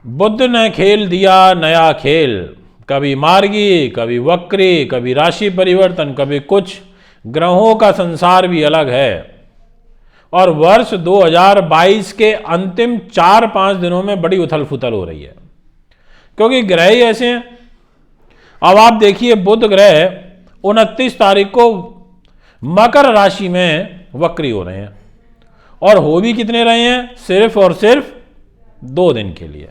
बुध ने खेल दिया नया खेल, कभी मार्गी, कभी वक्री, कभी राशि परिवर्तन, कभी कुछ। ग्रहों का संसार भी अलग है। और वर्ष 2022 के अंतिम 4-5 दिनों में बड़ी उथल पुथल हो रही है, क्योंकि ग्रह ही ऐसे हैं। अब आप देखिए, बुध ग्रह 29 तारीख को मकर राशि में वक्री हो रहे हैं, और हो भी कितने रहे हैं, सिर्फ और सिर्फ 2 दिन के लिए।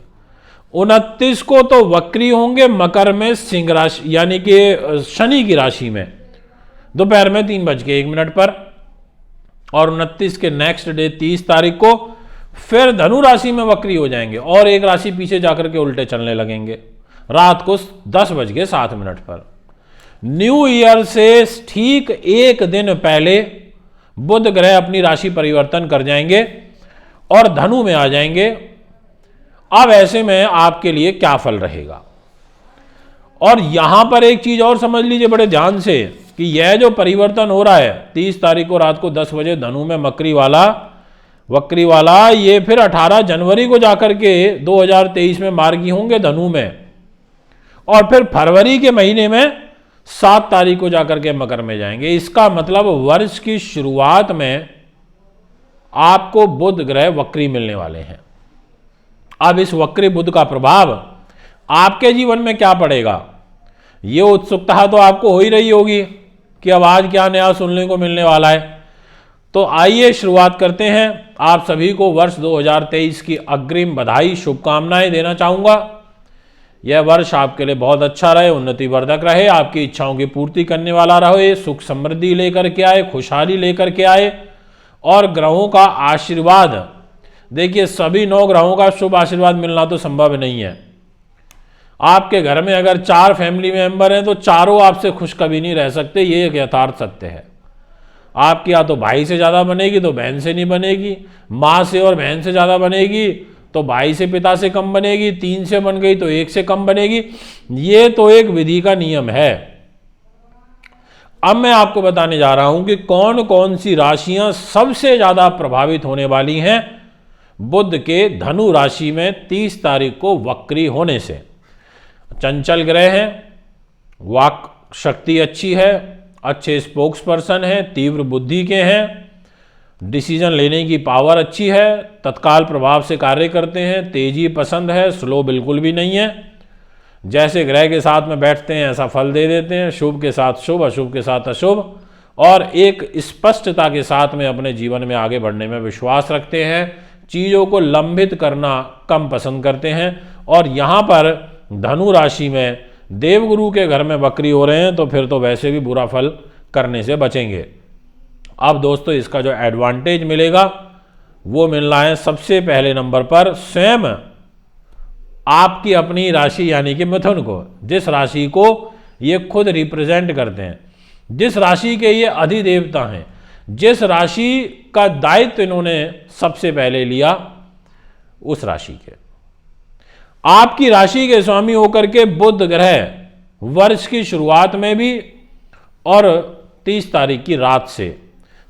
29 को तो वक्री होंगे मकर में, सिंह राशि यानी कि शनि की राशि में, दोपहर में 3:01 पर। और 29 के नेक्स्ट डे 30 तारीख को फिर धनु राशि में वक्री हो जाएंगे, और एक राशि पीछे जाकर के उल्टे चलने लगेंगे रात को 10:07 पर। न्यू ईयर से ठीक एक दिन पहले बुध ग्रह अपनी राशि परिवर्तन कर जाएंगे और धनु में आ जाएंगे। अब ऐसे में आपके लिए क्या फल रहेगा। और यहां पर एक चीज और समझ लीजिए बड़े ध्यान से, कि यह जो परिवर्तन हो रहा है 30 तारीख को रात को 10 बजे धनु में वक्री वाला, ये फिर 18 जनवरी को जाकर के 2023 में मार्गी होंगे धनु में, और फिर फरवरी के महीने में 7 तारीख को जाकर के मकर में जाएंगे। इसका मतलब वर्ष की शुरुआत में आपको बुध ग्रह वक्री मिलने वाले हैं। अब इस वक्री बुध का प्रभाव आपके जीवन में क्या पड़ेगा, ये उत्सुकता तो आपको हो ही रही होगी कि अब आज क्या नया सुनने को मिलने वाला है। तो आइए शुरुआत करते हैं। आप सभी को वर्ष 2023 की अग्रिम बधाई, शुभकामनाएं देना चाहूँगा। यह वर्ष आपके लिए बहुत अच्छा रहे, उन्नतिवर्धक रहे, आपकी इच्छाओं की पूर्ति करने वाला रहे, सुख समृद्धि लेकर के आए, खुशहाली लेकर के आए, और ग्रहों का आशीर्वाद। देखिए, सभी 9 ग्रहों का शुभ आशीर्वाद मिलना तो संभव नहीं है। आपके घर में अगर 4 फैमिली मेंबर हैं तो चारों आपसे खुश कभी नहीं रह सकते, ये एक यथार्थ सत्य है। आपकी या तो भाई से ज़्यादा बनेगी तो बहन से नहीं बनेगी, माँ से और बहन से ज़्यादा बनेगी तो भाई से पिता से कम बनेगी, 3 से बन गई तो 1 से कम बनेगी। ये तो एक विधि का नियम है। अब मैं आपको बताने जा रहा हूं कि कौन कौन सी राशियां सबसे ज़्यादा प्रभावित होने वाली हैं बुध के धनु राशि में 30 तारीख को वक्री होने से। चंचल ग्रह हैं, वाक शक्ति अच्छी है, अच्छे स्पोक्स पर्सन हैं, तीव्र बुद्धि के हैं, डिसीजन लेने की पावर अच्छी है, तत्काल प्रभाव से कार्य करते हैं, तेजी पसंद है, स्लो बिल्कुल भी नहीं है। जैसे ग्रह के साथ में बैठते हैं ऐसा फल दे देते हैं, शुभ के साथ शुभ, अशुभ के साथ अशुभ, और एक स्पष्टता के साथ में अपने जीवन में आगे बढ़ने में विश्वास रखते हैं। चीज़ों को लंबित करना कम पसंद करते हैं। और यहाँ पर धनु राशि में देवगुरु के घर में वक्री हो रहे हैं तो फिर तो वैसे भी बुरा फल करने से बचेंगे। अब दोस्तों, इसका जो एडवांटेज मिलेगा वो मिलना है सबसे पहले नंबर पर स्वयं आपकी अपनी राशि यानी कि मिथुन को, जिस राशि को ये खुद रिप्रेजेंट करते हैं, जिस राशि के ये अधिदेवता हैं, जिस राशि का दायित्व इन्होंने सबसे पहले लिया, उस राशि के आपकी राशि के स्वामी होकर के बुध ग्रह वर्ष की शुरुआत में भी और 30 तारीख की रात से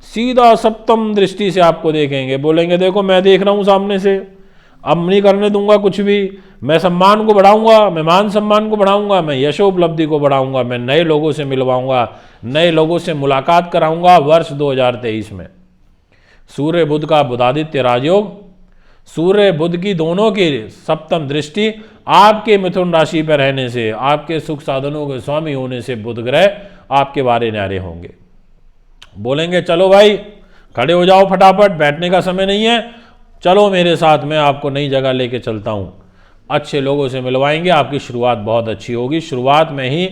सीधा सप्तम दृष्टि से आपको देखेंगे। बोलेंगे देखो मैं देख रहा हूं सामने से, अब नहीं करने दूंगा कुछ भी, मैं सम्मान को बढ़ाऊंगा, मैं मान सम्मान को बढ़ाऊंगा, मैं यशोपलब्धि को बढ़ाऊंगा, मैं नए लोगों से मिलवाऊंगा, नए लोगों से मुलाकात कराऊंगा। वर्ष 2023 में सूर्य बुध का बुधादित्य राजयोग, सूर्य बुध की दोनों की सप्तम दृष्टि आपके मिथुन राशि पर रहने से, आपके सुख साधनों के स्वामी होने से बुध ग्रह आपके बारे न्यारे होंगे। बोलेंगे चलो भाई खड़े हो जाओ, फटाफट बैठने का समय नहीं है, चलो मेरे साथ, मैं आपको नई जगह लेके चलता हूँ, अच्छे लोगों से मिलवाएंगे, आपकी शुरुआत बहुत अच्छी होगी। शुरुआत में ही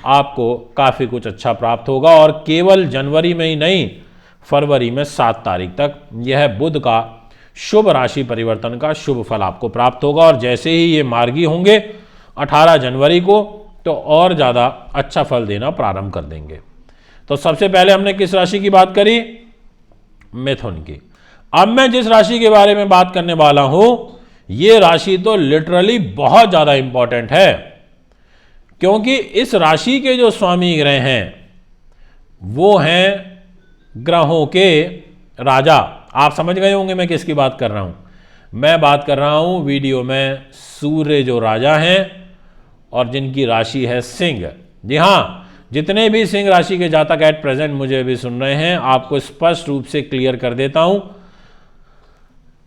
आपको काफ़ी कुछ अच्छा प्राप्त होगा। और केवल जनवरी में ही नहीं, फरवरी में 7 तारीख तक यह बुध का शुभ राशि परिवर्तन का शुभ फल आपको प्राप्त होगा। और जैसे ही ये मार्गी होंगे 18 जनवरी को, तो और ज़्यादा अच्छा फल देना प्रारंभ कर देंगे। तो सबसे पहले हमने किस राशि की बात करी? मिथुन की। अब मैं जिस राशि के बारे में बात करने वाला हूं, ये राशि तो लिटरली बहुत ज़्यादा इंपॉर्टेंट है, क्योंकि इस राशि के जो स्वामी ग्रह हैं वो हैं ग्रहों के राजा। आप समझ गए होंगे मैं किसकी बात कर रहा हूं। मैं बात कर रहा हूं वीडियो में सूर्य जो राजा हैं और जिनकी राशि है सिंह। जी हाँ, जितने भी सिंह राशि के जातक एट प्रेजेंट मुझे अभी सुन रहे हैं, आपको स्पष्ट रूप से क्लियर कर देता हूं।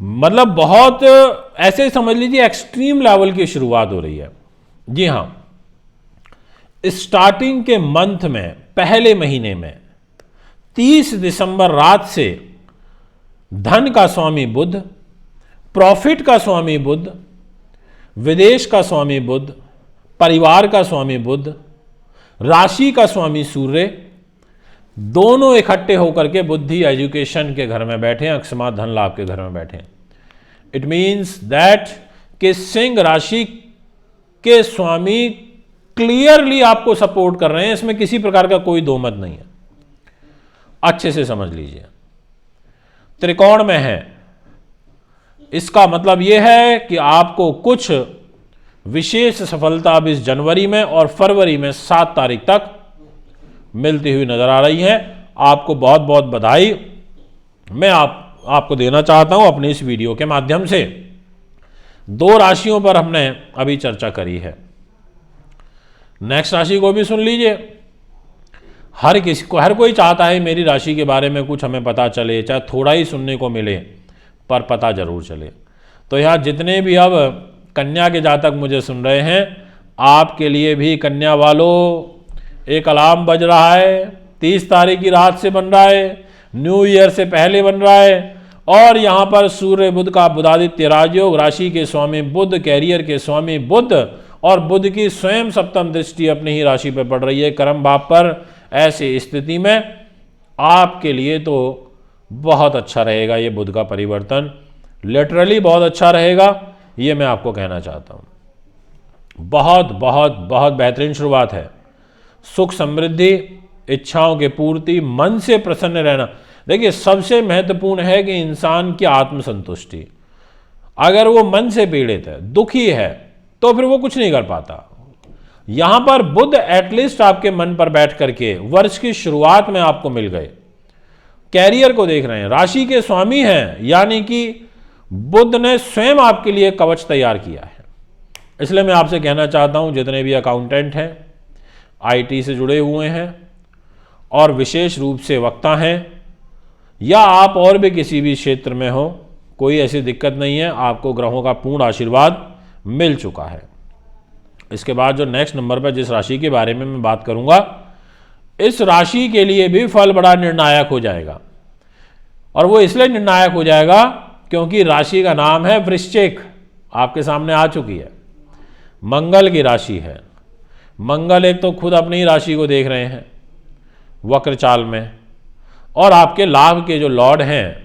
मतलब बहुत ऐसे समझ लीजिए एक्सट्रीम लेवल की शुरुआत हो रही है। जी हां, स्टार्टिंग के मंथ में पहले महीने में 30 दिसंबर रात से धन का स्वामी बुध, प्रॉफिट का स्वामी बुध, विदेश का स्वामी बुध, परिवार का स्वामी बुध, राशि का स्वामी सूर्य, दोनों इकट्ठे होकर के बुद्धि एजुकेशन के घर में बैठे हैं, अकस्मात धन लाभ के घर में बैठे हैं। इट मीन्स दैट कि सिंह राशि के स्वामी क्लियरली आपको सपोर्ट कर रहे हैं, इसमें किसी प्रकार का कोई दो मत नहीं है। अच्छे से समझ लीजिए, त्रिकोण में है, इसका मतलब यह है कि आपको कुछ विशेष सफलता अब इस जनवरी में और फरवरी में 7 तारीख तक मिलती हुई नजर आ रही है। आपको बहुत बहुत बधाई मैं आपको देना चाहता हूं अपने इस वीडियो के माध्यम से। 2 राशियों पर हमने अभी चर्चा करी है, नेक्स्ट राशि को भी सुन लीजिए। हर कोई चाहता है मेरी राशि के बारे में कुछ हमें पता चले, चाहे थोड़ा ही सुनने को मिले पर पता जरूर चले। तो यहाँ जितने भी अब कन्या के जातक मुझे सुन रहे हैं, आपके लिए भी कन्या वालों एक अलार्म बज रहा है, 30 तारीख की रात से बन रहा है, न्यू ईयर से पहले बन रहा है। और यहाँ पर सूर्य बुध का बुधादित्य राजयोग, राशि के स्वामी बुध, कैरियर के स्वामी बुध और बुध की स्वयं सप्तम दृष्टि अपनी ही राशि पर पड़ रही है, कर्म भाव पर। ऐसी स्थिति में आपके लिए तो बहुत अच्छा रहेगा ये बुध का परिवर्तन, लिटरली बहुत अच्छा रहेगा, ये मैं आपको कहना चाहता हूं। बहुत बहुत बहुत बेहतरीन शुरुआत है। सुख समृद्धि, इच्छाओं की पूर्ति, मन से प्रसन्न रहना। देखिए सबसे महत्वपूर्ण है कि इंसान की आत्मसंतुष्टि। अगर वो मन से पीड़ित है, दुखी है, तो फिर वो कुछ नहीं कर पाता। यहां पर बुध एटलीस्ट आपके मन पर बैठ करके वर्ष की शुरुआत में आपको मिल गए, कैरियर को देख रहे हैं, राशि के स्वामी हैं, यानी कि बुध ने स्वयं आपके लिए कवच तैयार किया है। इसलिए मैं आपसे कहना चाहता हूं, जितने भी अकाउंटेंट हैं, आईटी से जुड़े हुए हैं और विशेष रूप से वक्ता हैं, या आप और भी किसी भी क्षेत्र में हो, कोई ऐसी दिक्कत नहीं है, आपको ग्रहों का पूर्ण आशीर्वाद मिल चुका है। इसके बाद जो नेक्स्ट नंबर पर जिस राशि के बारे में मैं बात करूंगा, इस राशि के लिए भी फल बड़ा निर्णायक हो जाएगा। और वो इसलिए निर्णायक हो जाएगा क्योंकि राशि का नाम है वृश्चिक, आपके सामने आ चुकी है, मंगल की राशि है। मंगल एक तो खुद अपनी ही राशि को देख रहे हैं वक्र चाल में, और आपके लाभ के जो लॉर्ड हैं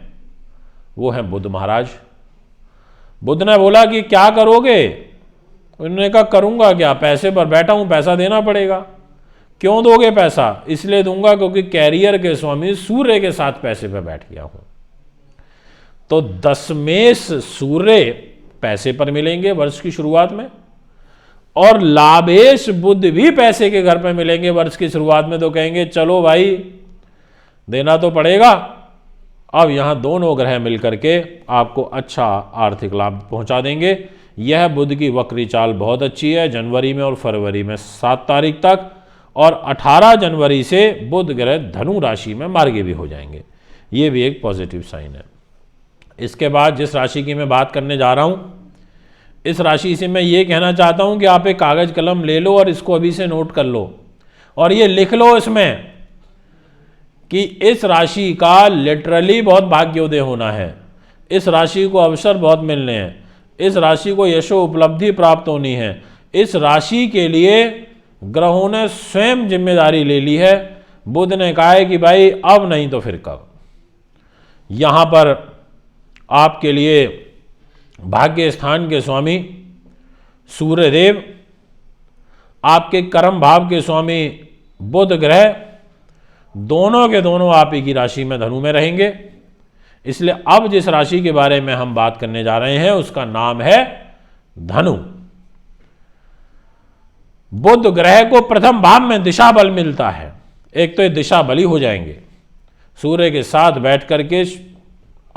वो हैं बुध महाराज। बुध ने बोला कि क्या करोगे? उन्होंने कहा करूंगा क्या, पैसे पर बैठा हूं, पैसा देना पड़ेगा। क्यों दोगे पैसा? इसलिए दूंगा क्योंकि कैरियर के स्वामी सूर्य के साथ पैसे पर बैठ गया हूं। तो दशमेश सूर्य पैसे पर मिलेंगे वर्ष की शुरुआत में, और लाभेश बुध भी पैसे के घर पर मिलेंगे वर्ष की शुरुआत में। तो कहेंगे चलो भाई देना तो पड़ेगा। अब यहां दोनों ग्रह मिलकर के आपको अच्छा आर्थिक लाभ पहुंचा देंगे। यह बुध की वक्री चाल बहुत अच्छी है, जनवरी में और फरवरी में 7 तारीख तक, और 18 जनवरी से बुध ग्रह धनु राशि में मार्गी भी हो जाएंगे। ये भी एक पॉजिटिव साइन है। इसके बाद जिस राशि की मैं बात करने जा रहा हूं, इस राशि से मैं ये कहना चाहता हूं कि आप एक कागज कलम ले लो और इसको अभी से नोट कर लो, और ये लिख लो इसमें कि इस राशि का लिटरली बहुत भाग्योदय होना है, इस राशि को अवसर बहुत मिलने हैं, इस राशि को यशो उपलब्धि प्राप्त होनी है। इस राशि के लिए ग्रहों ने स्वयं जिम्मेदारी ले ली है। बुध ने कहा है कि भाई अब नहीं तो फिर कब। यहां पर आपके लिए भाग्य स्थान के स्वामी सूर्य देव, आपके कर्म भाव के स्वामी बुध ग्रह, दोनों के दोनों आप ही की राशि में धनु में रहेंगे। इसलिए अब जिस राशि के बारे में हम बात करने जा रहे हैं उसका नाम है धनु। बुध ग्रह को प्रथम भाव में दिशा बल मिलता है। एक तो ये दिशा बली हो जाएंगे, सूर्य के साथ बैठ करके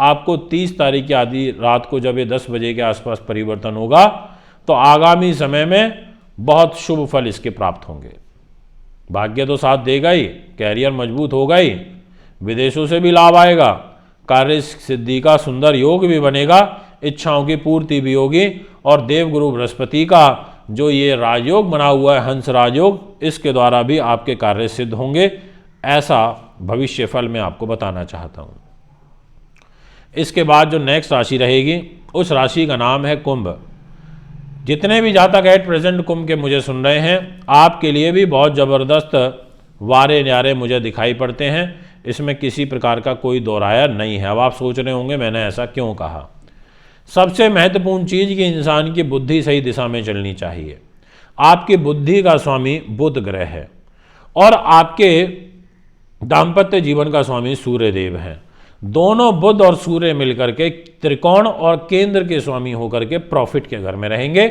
आपको 30 तारीख की आधी रात को जब ये 10 बजे के आसपास परिवर्तन होगा तो आगामी समय में बहुत शुभ फल इसके प्राप्त होंगे। भाग्य तो साथ देगा ही, कैरियर मजबूत होगा ही, विदेशों से भी लाभ आएगा, कार्य सिद्धि का सुंदर योग भी बनेगा, इच्छाओं की पूर्ति भी होगी और देवगुरु बृहस्पति का जो ये राजयोग बना हुआ है हंस राजयोग, इसके द्वारा भी आपके कार्य सिद्ध होंगे। ऐसा भविष्य फल मैं आपको बताना चाहता हूँ। इसके बाद जो नेक्स्ट राशि रहेगी उस राशि का नाम है कुंभ। जितने भी जातक एट प्रेजेंट कुंभ के मुझे सुन रहे हैं, आपके लिए भी बहुत ज़बरदस्त वारे न्यारे मुझे दिखाई पड़ते हैं, इसमें किसी प्रकार का कोई दोहराया नहीं है। अब आप सोच रहे होंगे मैंने ऐसा क्यों कहा। सबसे महत्वपूर्ण चीज़ कि इंसान की बुद्धि सही दिशा में चलनी चाहिए। आपकी बुद्धि का स्वामी बुध ग्रह है और आपके दाम्पत्य जीवन का स्वामी सूर्य देव हैं। दोनों बुध और सूर्य मिलकर के त्रिकोण और केंद्र के स्वामी होकर के प्रॉफिट के घर में रहेंगे।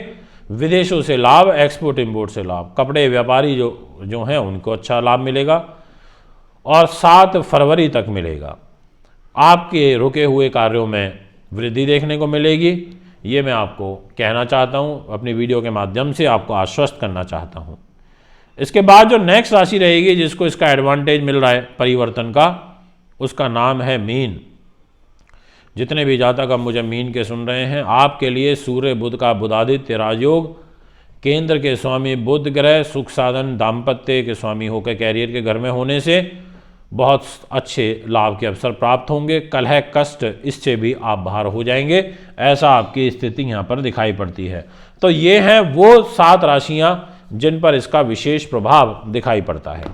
विदेशों से लाभ, एक्सपोर्ट इंपोर्ट से लाभ, कपड़े व्यापारी जो हैं उनको अच्छा लाभ मिलेगा और 7 फरवरी तक मिलेगा। आपके रुके हुए कार्यों में वृद्धि देखने को मिलेगी। ये मैं आपको कहना चाहता हूँ, अपनी वीडियो के माध्यम से आपको आश्वस्त करना चाहता हूँ। इसके बाद जो नेक्स्ट राशि रहेगी जिसको इसका एडवांटेज मिल रहा है परिवर्तन का, उसका नाम है मीन। जितने भी जातक अब मुझे मीन के सुन रहे हैं, आपके लिए सूर्य बुध का बुधादित्य राजयोग, केंद्र के स्वामी बुध ग्रह सुख साधन दाम्पत्य के स्वामी होकर कैरियर के घर में होने से बहुत अच्छे लाभ के अवसर प्राप्त होंगे। कलह कष्ट इससे भी आप बाहर हो जाएंगे, ऐसा आपकी स्थिति यहाँ पर दिखाई पड़ती है। तो ये हैं वो 7 राशियाँ जिन पर इसका विशेष प्रभाव दिखाई पड़ता है।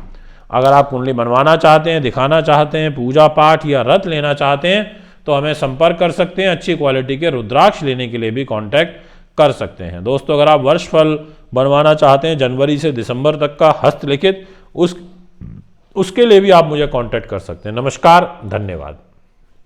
अगर आप कुंडली बनवाना चाहते हैं, दिखाना चाहते हैं, पूजा पाठ या व्रत लेना चाहते हैं तो हमें संपर्क कर सकते हैं। अच्छी क्वालिटी के रुद्राक्ष लेने के लिए भी कांटेक्ट कर सकते हैं। दोस्तों, अगर आप वर्षफल बनवाना चाहते हैं जनवरी से दिसंबर तक का हस्तलिखित, उसके लिए भी आप मुझे कांटेक्ट कर सकते हैं। नमस्कार, धन्यवाद।